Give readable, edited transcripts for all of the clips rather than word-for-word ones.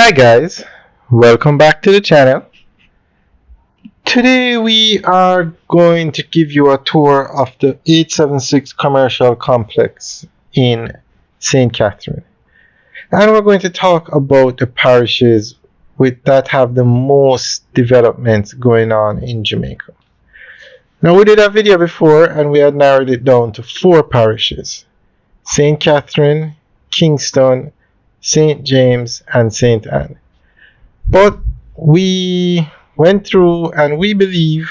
Hi guys, welcome back to the channel. Today we are going to give you a tour of the 876 commercial complex in St. Catherine. And we're going to talk about the parishes that have the most development going on in Jamaica. Now we did a video before and we had narrowed it down to 4 parishes: St. Catherine, Kingston, St. James and St. Anne. But we went through and we believe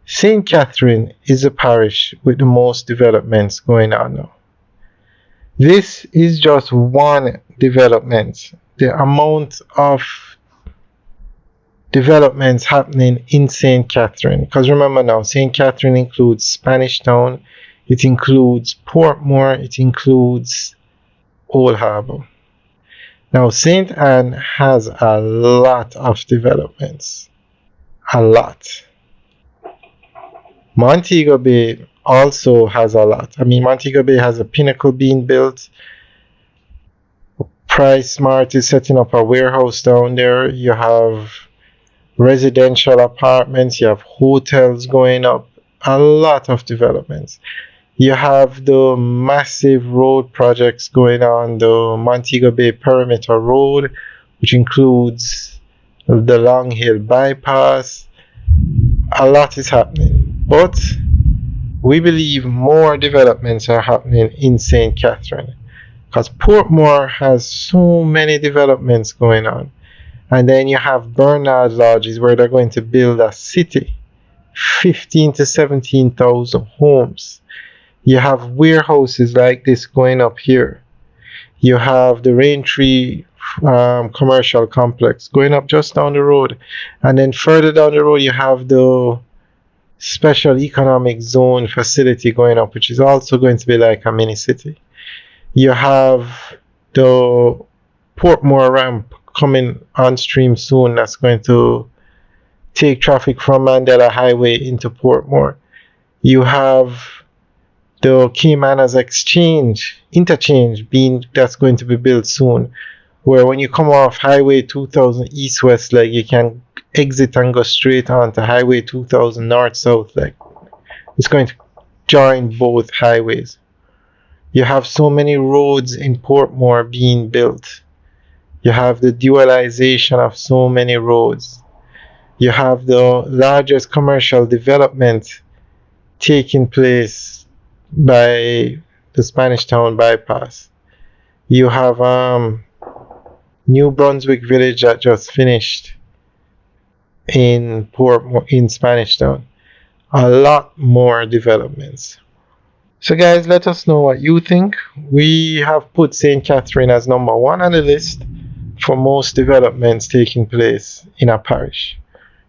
St. Catherine is a parish with the most developments going on now. This is just one development. The amount of developments happening in St. Catherine, because remember now, St. Catherine includes Spanish Town, it includes Portmore, it includes Old Harbour. Now, St. Anne has a lot of developments. A lot. Montego Bay also has a lot. Montego Bay has a Pinnacle being built. Price Smart is setting up a warehouse down there. You have residential apartments. You have hotels going up. A lot of developments. You have the massive road projects going on, the Montego Bay Perimeter Road, which includes the Long Hill Bypass. A lot is happening, but we believe more developments are happening in St. Catherine because Portmore has so many developments going on. And then you have Bernard Lodges where they're going to build a city, 15 to 17,000 homes. You have warehouses like this going up here. You have the Raintree commercial complex going up just down the road. And then further down the road, you have the special economic zone facility going up, which is also going to be like a mini city. You have the Portmore ramp coming on stream soon. That's going to take traffic from Mandela Highway into Portmore. You have the Caymanas interchange that's going to be built soon, where when you come off Highway 2000 east-west leg, you can exit and go straight on to Highway 2000 north-south leg. It's going to join both highways. You have so many roads in Portmore being built. You have the dualization of so many roads. You have the largest commercial development taking place by the Spanish Town bypass. You have New Brunswick Village that just finished in Spanish Town. A lot more developments. So guys, let us know what you think. We have put St. Catherine as number 1 on the list for most developments taking place in a parish.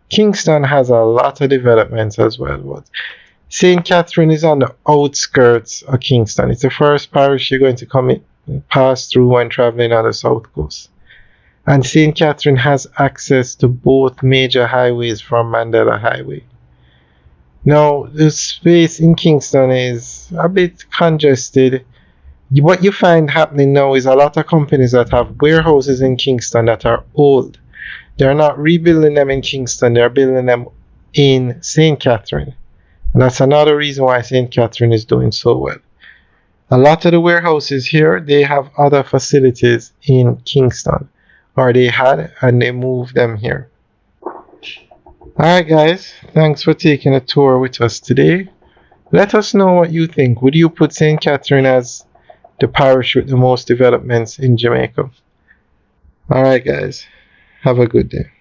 Kingston has a lot of developments as well, but St. Catherine is on the outskirts of Kingston. It's the first parish you're going to pass through when traveling on the south coast. And St. Catherine has access to both major highways from Mandela Highway. Now, the space in Kingston is a bit congested. What you find happening now is a lot of companies that have warehouses in Kingston that are old. They're not rebuilding them in Kingston, they're building them in St. Catherine. And that's another reason why St. Catherine is doing so well. A lot of the warehouses here, they have other facilities in Kingston, or they had, and they moved them here. Alright guys, thanks for taking a tour with us today. Let us know what you think. Would you put St. Catherine as the parish with the most developments in Jamaica? Alright guys, have a good day.